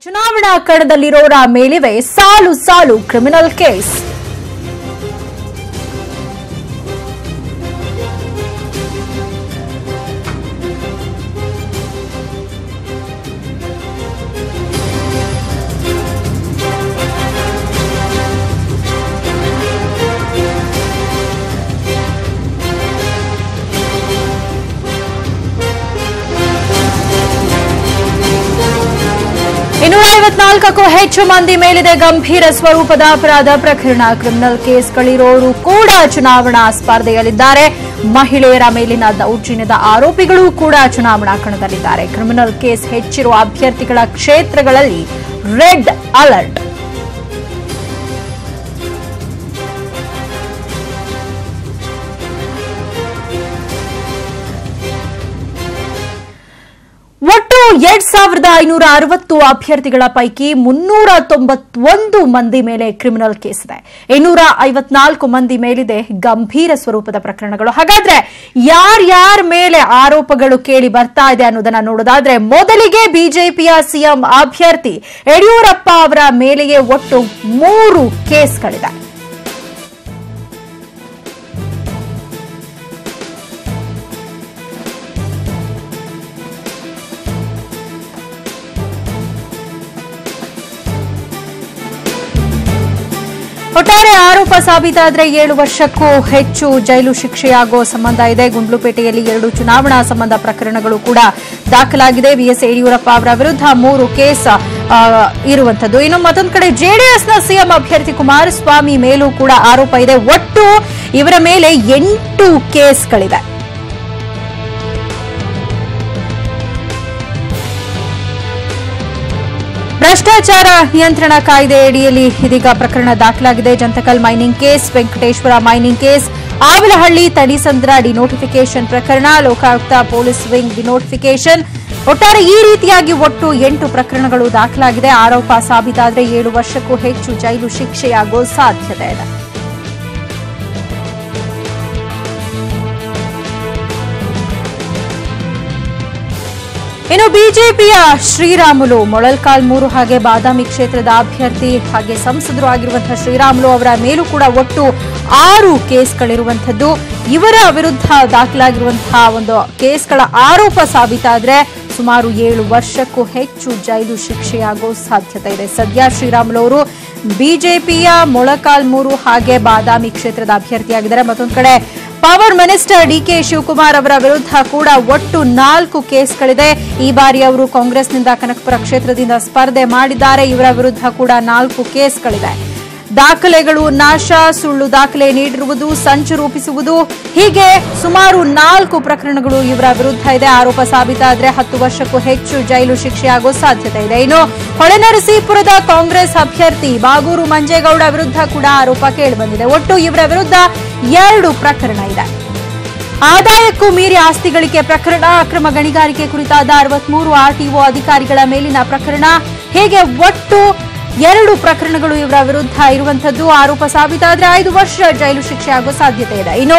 ಚುನಾವಣಾ ಕಣದಲ್ಲಿರೋರ ಮೇಲಿವೆ ಸಾಲು ಸಾಲು ಕ್ರಿಮಿನಲ್ ಕೇಸ್. ಇನ್ನೂರ 54ಕ್ಕೂ ಹೆಚ್ಚು ಮಂದಿ ಮೇಲಿದೆ ಗಂಭೀರ ಸ್ವರೂಪದ ಅಪರಾಧ ಪ್ರಕರಣ. ಕ್ರಿಮಿನಲ್ ಕೇಸ್ಗಳಿರೋರು ಕೂಡ ಚುನಾವಣಾ ಸ್ಪರ್ಧೆಯಲ್ಲಿದ್ದಾರೆ. ಮಹಿಳೆಯರ ಮೇಲಿನ ದೌರ್ಜನ್ಯದ ಆರೋಪಿಗಳು ಕೂಡ ಚುನಾವಣಾ ಕಣದಲ್ಲಿದ್ದಾರೆ. ಕ್ರಿಮಿನಲ್ ಕೇಸ್ ಹೆಚ್ಚಿರುವ ಅಭ್ಯರ್ಥಿಗಳ ಕ್ಷೇತ್ರಗಳಲ್ಲಿ ರೆಡ್ ಅಲರ್ಟ್. ಒಟ್ಟು 2560 ಅಭ್ಯರ್ಥಿಗಳ ಪೈಕಿ 391 ಮಂದಿ ಮೇಲೆ ಕ್ರಿಮಿನಲ್ ಕೇಸ್ ಇದೆ. 254 ಮಂದಿ ಮೇಲಿದೆ ಗಂಭೀರ ಸ್ವರೂಪದ ಪ್ರಕರಣಗಳು. ಹಾಗಾದ್ರೆ ಯಾರ್ಯಾರ ಮೇಲೆ ಆರೋಪಗಳು ಕೇಳಿ ಬರ್ತಾ ಇದೆ ಅನ್ನೋದನ್ನ ನೋಡೋದಾದ್ರೆ, ಮೊದಲಿಗೆ ಬಿಜೆಪಿಯ ಸಿಎಂ ಅಭ್ಯರ್ಥಿ ಯಡಿಯೂರಪ್ಪ ಅವರ ಮೇಲೆಯೇ ಒಟ್ಟು 3 ಕೇಸ್ಗಳಿದೆ. ಒಟ್ಟಾರೆ ಆರೋಪ ಸಾಬೀತಾದರೆ 7 ವರ್ಷಕ್ಕೂ ಹೆಚ್ಚು ಜೈಲು ಶಿಕ್ಷೆಯಾಗುವ ಸಂಬಂಧ ಇದೆ. ಗುಂಡ್ಲುಪೇಟೆಯಲ್ಲಿ 2 ಚುನಾವಣಾ ಸಂಬಂಧ ಪ್ರಕರಣಗಳು ಕೂಡ ದಾಖಲಾಗಿದೆ. ಬಿಎಸ್ ಯಡಿಯೂರಪ್ಪ ಅವರ ವಿರುದ್ಧ 3 ಕೇಸ್ ಇರುವಂತದ್ದು. ಇನ್ನು ಮತ್ತೊಂದು ಕಡೆ ಜೆಡಿಎಸ್ನ ಸಿಎಂ ಅಭ್ಯರ್ಥಿ ಕುಮಾರಸ್ವಾಮಿ ಮೇಲೂ ಕೂಡ ಆರೋಪ ಇದೆ. ಒಟ್ಟು ಇವರ ಮೇಲೆ 8 ಕೇಸ್ಗಳಿವೆ. ಭ್ರಷ್ಟಾಚಾರ ನಿಯಂತ್ರಣ ಕಾಯ್ದೆ ಅಡಿಯಲ್ಲಿ ಇದೀಗ ಪ್ರಕರಣ ದಾಖಲಾಗಿದೆ. Jantakal mining case, Venkateshwara mining case, Avilahalli Tanisandra denotification ಪ್ರಕರಣ, ಲೋಕಾಯುಕ್ತ ಪೊಲೀಸ್ ವಿಂಗ್ ಡಿನೋಟಿಫಿಕೇಶನ್. ಒಟ್ಟಾರೆ ಈ ರೀತಿಯಾಗಿ ಒಟ್ಟು 8 ಪ್ರಕರಣಗಳು ದಾಖಲಾಗಿದೆ. ಆರೋಪ ಸಾಬೀತಾದರೆ 7 ವರ್ಷಕ್ಕೂ ಹೆಚ್ಚು ಜೈಲು ಶಿಕ್ಷೆಯಾಗುವ ಸಾಧ್ಯತೆ ಇದೆ. ಇನ್ನು ಬಿಜೆಪಿಯ ಶ್ರೀರಾಮುಲು ಮೊಳಲ್ಕಾಲ್ಮೂರು ಹಾಗೆ ಬಾದಾಮಿ ಕ್ಷೇತ್ರದ ಅಭ್ಯರ್ಥಿ ಹಾಗೆ ಸಂಸದರು ಆಗಿರುವಂತಹ ಶ್ರೀರಾಮುಲು ಅವರ ಮೇಲೂ ಕೂಡ ಒಟ್ಟು 6 ಕೇಸ್ಗಳಿರುವಂತದ್ದು. ಇವರ ವಿರುದ್ಧ ದಾಖಲಾಗಿರುವಂತಹ ಒಂದು ಕೇಸ್ಗಳ ಆರೋಪ ಸಾಬೀತಾದರೆ ಸುಮಾರು 7 ವರ್ಷಕ್ಕೂ ಹೆಚ್ಚು ಜೈಲು ಶಿಕ್ಷೆಯಾಗುವ ಸಾಧ್ಯತೆ ಇದೆ. ಸದ್ಯ ಶ್ರೀರಾಮುಲು ಅವರು ಬಿಜೆಪಿಯ ಮೊಳಕಾಲ್ಮೂರು ಹಾಗೆ ಬಾದಾಮಿ ಕ್ಷೇತ್ರದ ಅಭ್ಯರ್ಥಿಯಾಗಿದ್ದಾರೆ. ಮತ್ತೊಂದು ಕಡೆ ಪವರ್ ಮಿನಿಸ್ಟರ್ ಡಿಕೆ ಶಿವಕುಮಾರ್ ಅವರ ವಿರುದ್ಧ ಕೂಡ ಒಟ್ಟು 4 ಕೇಸ್ಗಳಿದೆ. ಈ ಬಾರಿ ಅವರು ಕಾಂಗ್ರೆಸ್ನಿಂದ ಕನಕಪುರ ಕ್ಷೇತ್ರದಿಂದ ಸ್ಪರ್ಧೆ ಮಾಡಿದ್ದಾರೆ. ಇವರ ವಿರುದ್ಧ ಕೂಡ 4 ಕೇಸ್ಗಳಿದೆ. ದಾಖಲೆಗಳು ನಾಶ, ಸುಳ್ಳು ದಾಖಲೆ ನೀಡಿರುವುದು, ಸಂಚು ರೂಪಿಸುವುದು, ಹೀಗೆ ಸುಮಾರು 4 ಪ್ರಕರಣಗಳು ಇವರ ವಿರುದ್ಧ ಇದೆ. ಆರೋಪ ಸಾಬೀತಾದರೆ 10 ವರ್ಷಕ್ಕೂ ಹೆಚ್ಚು ಜೈಲು ಶಿಕ್ಷೆಯಾಗುವ ಸಾಧ್ಯತೆ ಇದೆ. ಇನ್ನು ಹೊಳೆನರಸೀಪುರದ ಕಾಂಗ್ರೆಸ್ ಅಭ್ಯರ್ಥಿ ಬಾಗೂರು ಮಂಜೇಗೌಡ ವಿರುದ್ಧ ಕೂಡ ಆರೋಪ ಕೇಳಿಬಂದಿದೆ. ಒಟ್ಟು ಇವರ ವಿರುದ್ಧ 2 ಪ್ರಕರಣ ಇದೆ. ಆದಾಯಕ್ಕೂ ಮೀರಿ ಆಸ್ತಿ ಗಳಿಕೆ ಪ್ರಕರಣ, ಅಕ್ರಮ ಗಣಿಗಾರಿಕೆ ಕುರಿತಾದ 63 ಆರ್ಟಿಒ ಅಧಿಕಾರಿಗಳ ಮೇಲಿನ ಪ್ರಕರಣ, ಹೀಗೆ ಒಟ್ಟು 2 ಪ್ರಕರಣಗಳು ಇವರ ವಿರುದ್ಧ ಇರುವಂತದ್ದು. ಆರೋಪ ಸಾಬೀತಾದರೆ 5 ವರ್ಷ ಜೈಲು ಶಿಕ್ಷೆ ಆಗುವ ಸಾಧ್ಯತೆ ಇದೆ. ಇನ್ನು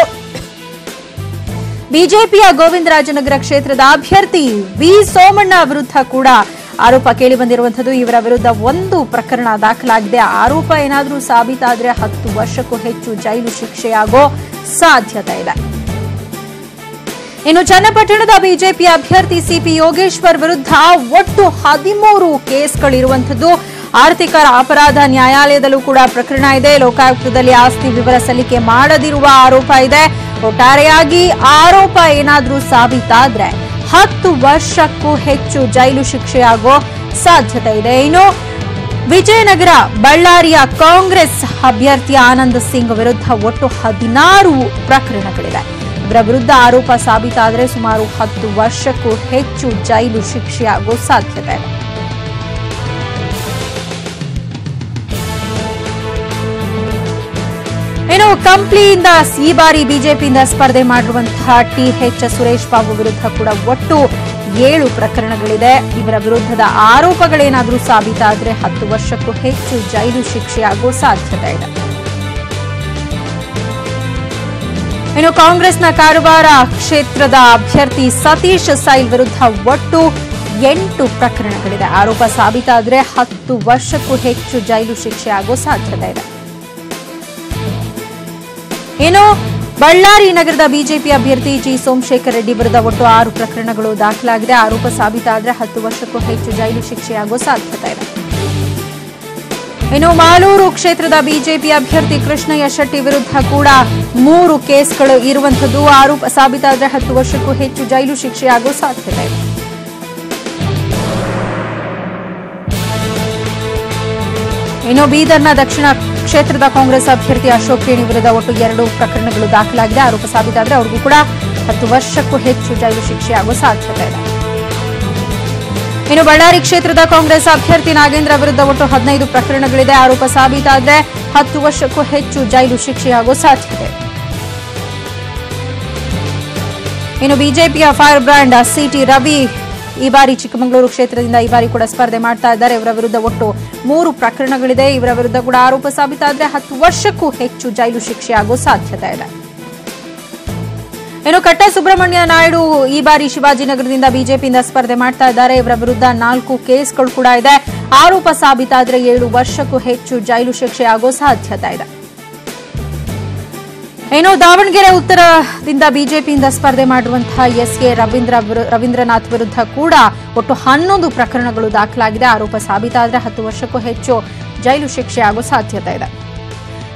ಬಿಜೆಪಿಯ ಗೋವಿಂದರಾಜನಗರ ಕ್ಷೇತ್ರದ ಅಭ್ಯರ್ಥಿ ವಿ ಸೋಮಣ್ಣ ವಿರುದ್ಧ ಕೂಡ ಆರೋಪ ಕೇಳಿ ಬಂದಿರುವಂತದ್ದು. ಇವರ ವಿರುದ್ಧ 1 ಪ್ರಕರಣ ದಾಖಲಾಗಿದೆ. ಆರೋಪ ಏನಾದರೂ ಸಾಬೀತಾದರೆ 10 ವರ್ಷಕ್ಕೂ ಹೆಚ್ಚು ಜೈಲು ಶಿಕ್ಷೆಯಾಗೋ ಸಾಧ್ಯತೆ ಇದೆ. ಇನ್ನು ಚನ್ನಪಟ್ಟಣದ ಬಿಜೆಪಿ ಅಭ್ಯರ್ಥಿ ಸಿಪಿ ಯೋಗೇಶ್ವರ್ ವಿರುದ್ಧ ಒಟ್ಟು 13 ಕೇಸ್ಗಳಿರುವಂತದ್ದು. ಆರ್ಥಿಕ ಅಪರಾಧ ನ್ಯಾಯಾಲಯದಲ್ಲೂ ಕೂಡ ಪ್ರಕರಣ ಇದೆ. ಲೋಕಾಯುಕ್ತದಲ್ಲಿ ಆಸ್ತಿ ವಿವರ ಸಲ್ಲಿಕೆ ಮಾಡದಿರುವ ಆರೋಪ ಇದೆ. ಒಟ್ಟಾರೆಯಾಗಿ ಆರೋಪ ಏನಾದರೂ ಸಾಬೀತಾದ್ರೆ 10 ವರ್ಷಕ್ಕೂ ಹೆಚ್ಚು ಜೈಲು ಶಿಕ್ಷೆಯಾಗೋ ಸಾಧ್ಯತೆ ಇದೆ. ಇನ್ನು ವಿಜಯನಗರ ಬಳ್ಳಾರಿಯ ಕಾಂಗ್ರೆಸ್ ಅಭ್ಯರ್ಥಿ ಆನಂದ್ ಸಿಂಗ್ ವಿರುದ್ಧ ಒಟ್ಟು 16 ಪ್ರಕರಣಗಳಿವೆ. ಇವರ ವಿರುದ್ಧ ಆರೋಪ ಸಾಬೀತಾದರೆ ಸುಮಾರು 10 ವರ್ಷಕ್ಕೂ ಹೆಚ್ಚು ಜೈಲು ಶಿಕ್ಷೆಯಾಗೋ ಸಾಧ್ಯತೆ ಇದೆ. ಇನ್ನು ಕಂಪ್ಲಿಯಿಂದ ಈ ಬಾರಿ ಬಿಜೆಪಿಯಿಂದ ಸ್ಪರ್ಧೆ ಮಾಡಿರುವಂತಹ ಟಿಎಚ್ ಸುರೇಶ್ ಬಾಬು ವಿರುದ್ಧ ಕೂಡ ಒಟ್ಟು 7 ಪ್ರಕರಣಗಳಿದೆ. ಇವರ ವಿರುದ್ಧದ ಆರೋಪಗಳೇನಾದರೂ ಸಾಬೀತಾದರೆ 10 ವರ್ಷಕ್ಕೂ ಹೆಚ್ಚು ಜೈಲು ಶಿಕ್ಷೆಯಾಗುವ ಸಾಧ್ಯತೆ ಇದೆ. ಇನ್ನು ಕಾಂಗ್ರೆಸ್ನ ಕಾರವಾರ ಕ್ಷೇತ್ರದ ಅಭ್ಯರ್ಥಿ ಸತೀಶ್ ಸೈಲ್ ವಿರುದ್ಧ ಒಟ್ಟು 8 ಪ್ರಕರಣಗಳಿದೆ. ಆರೋಪ ಸಾಬೀತಾದರೆ 10 ವರ್ಷಕ್ಕೂ ಹೆಚ್ಚು ಜೈಲು ಶಿಕ್ಷೆ ಆಗೋ ಸಾಧ್ಯತೆ ಇದೆ. ಇನ್ನು ಬಳ್ಳಾರಿ ನಗರದ ಬಿಜೆಪಿ ಅಭ್ಯರ್ಥಿ ಜಿ ಸೋಮಶೇಖರ್ ರೆಡ್ಡಿ ವಿರುದ್ಧ ಒಟ್ಟು 6 ಪ್ರಕರಣಗಳು ದಾಖಲಾಗಿದೆ. ಆರೋಪ ಸಾಬೀತಾದರೆ 10 ವರ್ಷಕ್ಕೂ ಹೆಚ್ಚು ಜೈಲು ಶಿಕ್ಷೆಯಾಗುವ ಸಾಧ್ಯತೆ ಇದೆ. ಇನ್ನು ಮಾಲೂರು ಕ್ಷೇತ್ರದ ಬಿಜೆಪಿ ಅಭ್ಯರ್ಥಿ ಕೃಷ್ಣಯ್ಯ ಶೆಟ್ಟಿ ವಿರುದ್ಧ ಕೂಡ 3 ಕೇಸ್ಗಳು ಇರುವಂತದ್ದು. ಆರೋಪ ಸಾಬೀತಾದರೆ 10 ವರ್ಷಕ್ಕೂ ಹೆಚ್ಚು ಜೈಲು ಶಿಕ್ಷೆಯಾಗುವ ಸಾಧ್ಯತೆ ಇದೆ. ಇನ್ನು ಬೀದರ್ನ ದಕ್ಷಿಣ ಕ್ಷೇತ್ರದ ಕಾಂಗ್ರೆಸ್ ಅಭ್ಯರ್ಥಿ ಅಶೋಕ್ ಕೇಣಿ ವಿರುದ್ಧ ಒಟ್ಟು 2 ಪ್ರಕರಣಗಳು ದಾಖಲಾಗಿದೆ. ಆರೋಪ ಸಾಬೀತಾದರೆ ಅವರಿಗೂ ಕೂಡ 10 ವರ್ಷಕ್ಕೂ ಹೆಚ್ಚು ಜೈಲು ಶಿಕ್ಷೆಯಾಗುವ ಸಾಧ್ಯತೆ ಇದೆ. ಇನ್ನು ಬಳ್ಳಾರಿ ಕ್ಷೇತ್ರದ ಕಾಂಗ್ರೆಸ್ ಅಭ್ಯರ್ಥಿ ನಾಗೇಂದ್ರ ವಿರುದ್ಧ ಒಟ್ಟು 15 ಪ್ರಕರಣಗಳಿದೆ. ಆರೋಪ ಸಾಬೀತಾದರೆ 10 ವರ್ಷಕ್ಕೂ ಹೆಚ್ಚು ಜೈಲು ಶಿಕ್ಷೆಯಾಗುವ ಸಾಧ್ಯತೆ. ಇನ್ನು ಬಿಜೆಪಿಯ ಫೈರ್ ಬ್ರ್ಯಾಂಡ್ ಸಿಟಿ ರವಿ ಈ ಬಾರಿ ಚಿಕ್ಕಮಗಳೂರು ಕ್ಷೇತ್ರದಿಂದ ಈ ಬಾರಿ ಕೂಡ ಸ್ಪರ್ಧೆ ಮಾಡ್ತಾ ಇದ್ದಾರೆ. ಇವರ ವಿರುದ್ಧ ಒಟ್ಟು 3 ಪ್ರಕರಣಗಳಿದೆ. ಇವರ ವಿರುದ್ಧ ಕೂಡ ಆರೋಪ ಸಾಬೀತಾದರೆ 10 ವರ್ಷಕ್ಕೂ ಹೆಚ್ಚು ಜೈಲು ಶಿಕ್ಷೆಯಾಗುವ ಸಾಧ್ಯತೆ ಇದೆ. ಇನ್ನು ಕಟ್ಟ ಸುಬ್ರಹ್ಮಣ್ಯ ನಾಯ್ಡು ಈ ಬಾರಿ ಶಿವಾಜಿನಗರದಿಂದ ಬಿಜೆಪಿಯಿಂದ ಸ್ಪರ್ಧೆ ಮಾಡ್ತಾ ಇದ್ದಾರೆ. ಇವರ ವಿರುದ್ಧ 4 ಕೇಸ್ಗಳು ಕೂಡ ಇದೆ. ಆರೋಪ ಸಾಬೀತಾದರೆ 7 ವರ್ಷಕ್ಕೂ ಹೆಚ್ಚು ಜೈಲು ಶಿಕ್ಷೆಯಾಗುವ ಸಾಧ್ಯತೆ ಇದೆ. ಇನ್ನು ದಾವಣಗೆರೆ ಉತ್ತರದಿಂದ ಬಿಜೆಪಿಯಿಂದ ಸ್ಪರ್ಧೆ ಮಾಡಿರುವಂತಹ ಎಸ್ಕೆ ರವೀಂದ್ರನಾಥ್ ವಿರುದ್ಧ ಕೂಡ ಒಟ್ಟು 11 ಪ್ರಕರಣಗಳು ದಾಖಲಾಗಿದೆ. ಆರೋಪ ಸಾಬೀತಾದರೆ 10 ವರ್ಷಕ್ಕೂ ಹೆಚ್ಚು ಜೈಲು ಶಿಕ್ಷೆಯಾಗುವ ಸಾಧ್ಯತೆ ಇದೆ.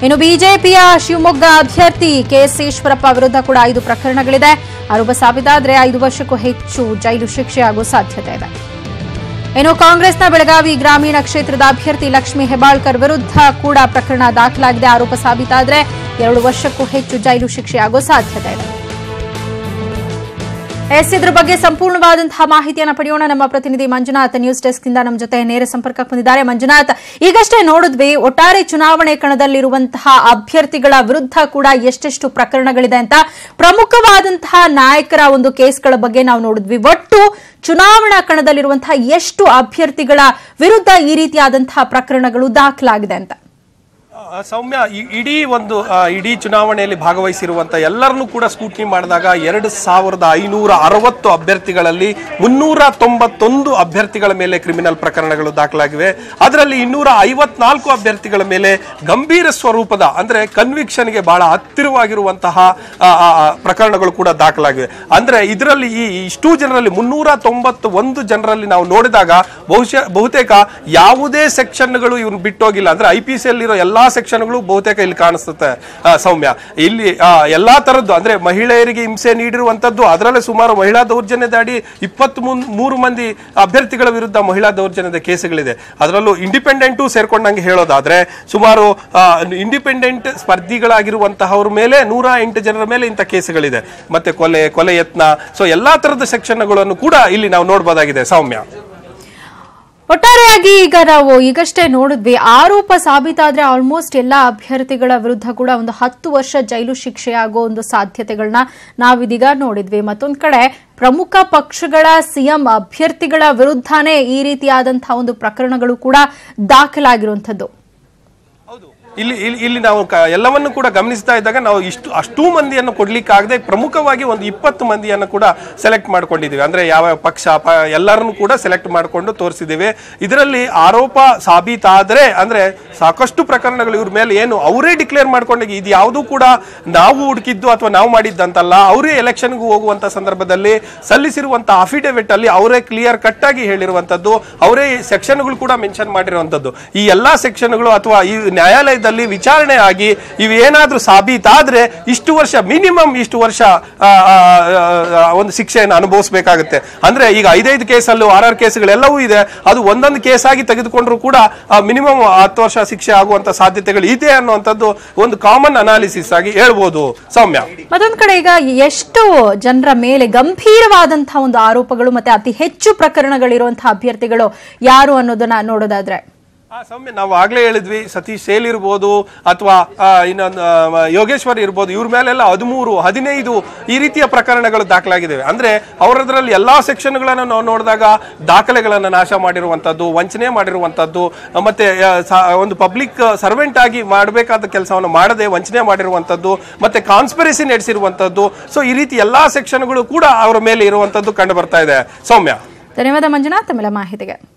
ಇನ್ನು ಬಿಜೆಪಿಯ ಶಿವಮೊಗ್ಗ ಅಭ್ಯರ್ಥಿ ಕೆಎಸ್ ಈಶ್ವರಪ್ಪ ವಿರುದ್ಧ ಕೂಡ 5 ಪ್ರಕರಣಗಳಿದೆ. ಆರೋಪ ಸಾಬೀತಾದರೆ 5 ವರ್ಷಕ್ಕೂ ಹೆಚ್ಚು ಜೈಲು ಶಿಕ್ಷೆಯಾಗುವ ಸಾಧ್ಯತೆ ಇದೆ. ಇನ್ನು ಕಾಂಗ್ರೆಸ್ನ ಬೆಳಗಾವಿ ಗ್ರಾಮೀಣ ಕ್ಷೇತ್ರದ ಅಭ್ಯರ್ಥಿ ಲಕ್ಷ್ಮೀ ಹೆಬ್ಬಾಳ್ಕರ್ ವಿರುದ್ಧ ಕೂಡ ಪ್ರಕರಣ ದಾಖಲಾಗಿದೆ. ಆರೋಪ ಸಾಬೀತಾದರೆ 2 ವರ್ಷಕ್ಕೂ ಹೆಚ್ಚು ಜೈಲು ಶಿಕ್ಷೆಯಾಗುವ ಸಾಧ್ಯತೆ ಇದೆ. ಇದ್ರ ಬಗ್ಗೆ ಸಂಪೂರ್ಣವಾದಂತಹ ಮಾಹಿತಿಯನ್ನು ಪಡೆಯೋಣ. ನಮ್ಮ ಪ್ರತಿನಿಧಿ ಮಂಜುನಾಥ್ ನ್ಯೂಸ್ ಡೆಸ್ಕ್ ಇಂದ ನಮ್ಮ ಜೊತೆ ನೇರ ಸಂಪರ್ಕಕ್ಕೆ ಬಂದಿದ್ದಾರೆ. ಮಂಜುನಾಥ್, ಈಗಷ್ಟೇ ನೋಡಿದ್ವಿ ಒಟ್ಟಾರೆ ಚುನಾವಣೆ ಕಣದಲ್ಲಿರುವಂತಹ ಅಭ್ಯರ್ಥಿಗಳ ವಿರುದ್ಧ ಕೂಡ ಎಷ್ಟೆಷ್ಟು ಪ್ರಕರಣಗಳಿದೆ ಅಂತ. ಪ್ರಮುಖವಾದಂತಹ ನಾಯಕರ ಒಂದು ಕೇಸ್ಗಳ ಬಗ್ಗೆ ನಾವು ನೋಡಿದ್ವಿ. ಒಟ್ಟು ಚುನಾವಣಾ ಕಣದಲ್ಲಿರುವಂತಹ ಎಷ್ಟು ಅಭ್ಯರ್ಥಿಗಳ ವಿರುದ್ಧ ಈ ರೀತಿಯಾದಂತಹ ಪ್ರಕರಣಗಳು ದಾಖಲಾಗಿದೆ ಅಂತ? ಸೌಮ್ಯ, ಇಡೀ ಚುನಾವಣೆಯಲ್ಲಿ ಭಾಗವಹಿಸಿರುವಂತಹ ಎಲ್ಲರನ್ನೂ ಕೂಡ ಸ್ಕೂಟ್ನಿ ಮಾಡಿದಾಗ 2560 ಅಭ್ಯರ್ಥಿಗಳಲ್ಲಿ 391 ಅಭ್ಯರ್ಥಿಗಳ ಮೇಲೆ ಕ್ರಿಮಿನಲ್ ಪ್ರಕರಣಗಳು ದಾಖಲಾಗಿವೆ. ಅದರಲ್ಲಿ 254 ಅಭ್ಯರ್ಥಿಗಳ ಮೇಲೆ ಗಂಭೀರ ಸ್ವರೂಪದ ಅಂದ್ರೆ ಕನ್ವಿಕ್ಷನ್ಗೆ ಬಹಳ ಹತ್ತಿರವಾಗಿರುವಂತಹ ಪ್ರಕರಣಗಳು ಕೂಡ ದಾಖಲಾಗಿವೆ. ಅಂದ್ರೆ ಇದರಲ್ಲಿ ಇಷ್ಟು ಜನರಲ್ಲಿ 391 ಜನರಲ್ಲಿ ನಾವು ನೋಡಿದಾಗ ಬಹುತೇಕ ಯಾವುದೇ ಸೆಕ್ಷನ್ಗಳು ಇವ್ರು ಬಿಟ್ಟೋಗಿಲ್ಲ. ಅಂದ್ರೆ IPC ಅಲ್ಲಿರೋ ಎಲ್ಲಾ ಸೆಕ್ಷನ್ಗಳು ಬಹುತೇಕ ಇಲ್ಲಿ ಕಾಣಿಸುತ್ತೆ ಸೌಮ್ಯ. ಇಲ್ಲಿ ಎಲ್ಲಾ ತರದ್ದು ಅಂದ್ರೆ ಮಹಿಳೆಯರಿಗೆ ಹಿಂಸೆ ನೀಡಿರುವಂತದ್ದು, ಅದರಲ್ಲೇ ಸುಮಾರು ಮಹಿಳಾ ದೌರ್ಜನ್ಯದ ಅಡಿ 23 ಮಂದಿ ಅಭ್ಯರ್ಥಿಗಳ ವಿರುದ್ಧ ಮಹಿಳಾ ದೌರ್ಜನ್ಯದ ಕೇಸುಗಳಿದೆ. ಅದರಲ್ಲೂ ಇಂಡಿಪೆಂಡೆಂಟ್ ಸೇರ್ಕೊಂಡಂಗೆ ಹೇಳೋದಾದ್ರೆ ಸುಮಾರು ಇಂಡಿಪೆಂಡೆಂಟ್ ಸ್ಪರ್ಧಿಗಳಾಗಿರುವಂತಹವ್ರ ಮೇಲೆ 108 ಜನರ ಮೇಲೆ ಇಂಥ ಕೇಸುಗಳಿದೆ. ಮತ್ತೆ ಕೊಲೆ ಯತ್ನ, ಸೊ ಎಲ್ಲಾ ತರದ ಸೆಕ್ಷನ್ಗಳನ್ನು ಕೂಡ ಇಲ್ಲಿ ನಾವು ನೋಡಬಹುದಾಗಿದೆ ಸೌಮ್ಯ. ಒಟ್ಟಾರೆಯಾಗಿ ಈಗ ನಾವು ಈಗಷ್ಟೇ ನೋಡಿದ್ವಿ, ಆರೋಪ ಸಾಬೀತಾದ್ರೆ ಆಲ್ಮೋಸ್ಟ್ ಎಲ್ಲಾ ಅಭ್ಯರ್ಥಿಗಳ ವಿರುದ್ಧ ಕೂಡ ಒಂದು 10 ವರ್ಷ ಜೈಲು ಶಿಕ್ಷೆಯಾಗೋ ಒಂದು ಸಾಧ್ಯತೆಗಳನ್ನ ನಾವಿದೀಗ ನೋಡಿದ್ವಿ. ಮತ್ತೊಂದ್ ಕಡೆ ಪ್ರಮುಖ ಪಕ್ಷಗಳ ಸಿಎಂ ಅಭ್ಯರ್ಥಿಗಳ ವಿರುದ್ಧನೇ ಈ ರೀತಿಯಾದಂತಹ ಒಂದು ಪ್ರಕರಣಗಳು ಕೂಡ ದಾಖಲಾಗಿರುವಂತದ್ದು. ಇಲ್ಲಿ ನಾವು ಎಲ್ಲವನ್ನು ಕೂಡ ಗಮನಿಸ್ತಾ ಇದ್ದಾಗ ನಾವು ಅಷ್ಟೂ ಮಂದಿಯನ್ನು ಕೊಡ್ಲಿಕ್ಕಾಗದೆ ಪ್ರಮುಖವಾಗಿ ಒಂದು 20 ಮಂದಿಯನ್ನು ಕೂಡ ಸೆಲೆಕ್ಟ್ ಮಾಡ್ಕೊಂಡಿದ್ದೀವಿ. ಅಂದ್ರೆ ಯಾವ ಪಕ್ಷ ಎಲ್ಲರನ್ನು ಕೂಡ ಸೆಲೆಕ್ಟ್ ಮಾಡಿಕೊಂಡು ತೋರಿಸಿದ್ದೀವಿ. ಇದರಲ್ಲಿ ಆರೋಪ ಸಾಬೀತಾದ್ರೆ ಅಂದ್ರೆ ಸಾಕಷ್ಟು ಪ್ರಕರಣಗಳು ಇವ್ರ ಮೇಲೆ ಏನು ಅವರೇ ಡಿಕ್ಲೇರ್ ಮಾಡ್ಕೊಂಡಾಗ ಇದು ಯಾವುದೂ ಕೂಡ ನಾವು ಹುಡುಕಿದ್ದು ಅಥವಾ ನಾವು ಮಾಡಿದ್ದಂತಲ್ಲ, ಅವರೇ ಎಲೆಕ್ಷನ್ಗೂ ಹೋಗುವಂತ ಸಂದರ್ಭದಲ್ಲಿ ಸಲ್ಲಿಸಿರುವಂತಹ ಅಫಿಡೇವಿಟ್ ಅಲ್ಲಿ ಅವರೇ ಕ್ಲಿಯರ್ ಕಟ್ ಆಗಿ ಹೇಳಿರುವಂತದ್ದು, ಅವರೇ ಸೆಕ್ಷನ್ಗಳು ಕೂಡ ಮೆನ್ಷನ್ ಮಾಡಿರುವಂತದ್ದು. ಈ ಎಲ್ಲಾ ಸೆಕ್ಷನ್ಗಳು ಅಥವಾ ಈ ನ್ಯಾಯಾಲಯದ ವಿಚಾರಣೆ ಆಗಿ ಇವೇನಾದ್ರೂ ಸಾಬೀತಾದ್ರೆ ಮಿನಿಮಮ್ ಇಷ್ಟು ವರ್ಷ ಒಂದು ಶಿಕ್ಷೆಯನ್ನು ಅನುಭವಿಸಬೇಕಾಗುತ್ತೆ. ಅಂದ್ರೆ ಈಗ 5 ಕೇಸಲ್ಲೂ 6 ಕೇಸುಗಳೆಲ್ಲವೂ ಇದೆ. ಅದು ಒಂದೊಂದು ಕೇಸ್ ಆಗಿ ತೆಗೆದುಕೊಂಡ್ರು ಕೂಡ ಮಿನಿಮಮ್ 10 ವರ್ಷ ಶಿಕ್ಷೆ ಆಗುವಂತ ಸಾಧ್ಯತೆಗಳು ಇದೆ ಅನ್ನುವಂಥದ್ದು ಒಂದು ಕಾಮನ್ ಅನಾಲಿಸಿಸ್ ಆಗಿ ಹೇಳ್ಬೋದು ಸೌಮ್ಯ. ಮತ್ತೊಂದು ಕಡೆ ಈಗ ಎಷ್ಟು ಜನರ ಮೇಲೆ ಗಂಭೀರವಾದಂತಹ ಒಂದು ಆರೋಪಗಳು ಮತ್ತೆ ಅತಿ ಹೆಚ್ಚು ಪ್ರಕರಣಗಳಿರುವಂತಹ ಅಭ್ಯರ್ಥಿಗಳು ಯಾರು ಅನ್ನೋದನ್ನ ನೋಡೋದಾದ್ರೆ ಸೌಮ್ಯ, ನಾವು ಆಗ್ಲೇ ಹೇಳಿದ್ವಿ, ಸತೀಶ್ ಸೇಲ್ ಇರ್ಬೋದು ಅಥವಾ ಇನ್ನೊಂದು ಯೋಗೇಶ್ವರ್ ಇರ್ಬೋದು, ಇವ್ರ ಮೇಲೆಲ್ಲ 13, 15 ಈ ರೀತಿಯ ಪ್ರಕರಣಗಳು ದಾಖಲಾಗಿದ್ದಾವೆ. ಅಂದ್ರೆ ಅವರದ್ರಲ್ಲಿ ಎಲ್ಲಾ ಸೆಕ್ಷನ್ಗಳನ್ನು ನಾವು ನೋಡಿದಾಗ ದಾಖಲೆಗಳನ್ನು ನಾಶ ಮಾಡಿರುವಂತದ್ದು, ವಂಚನೆ ಮಾಡಿರುವಂತದ್ದು, ಮತ್ತೆ ಒಂದು ಪಬ್ಲಿಕ್ ಸರ್ವೆಂಟ್ ಆಗಿ ಮಾಡಬೇಕಾದ ಕೆಲಸವನ್ನು ಮಾಡದೆ ವಂಚನೆ ಮಾಡಿರುವಂತದ್ದು, ಮತ್ತೆ ಕಾನ್ಸ್ಪಿರಸಿ ನಡೆಸಿರುವಂತದ್ದು. ಸೊ ಈ ರೀತಿ ಎಲ್ಲಾ ಸೆಕ್ಷನ್ಗಳು ಕೂಡ ಅವರ ಮೇಲೆ ಇರುವಂತದ್ದು ಕಂಡು ಬರ್ತಾ ಇದೆ ಸೌಮ್ಯ. ಧನ್ಯವಾದ ಮಂಜುನಾಥ್ ತಮ್ಮೆಲ್ಲ ಮಾಹಿತಿಗೆ.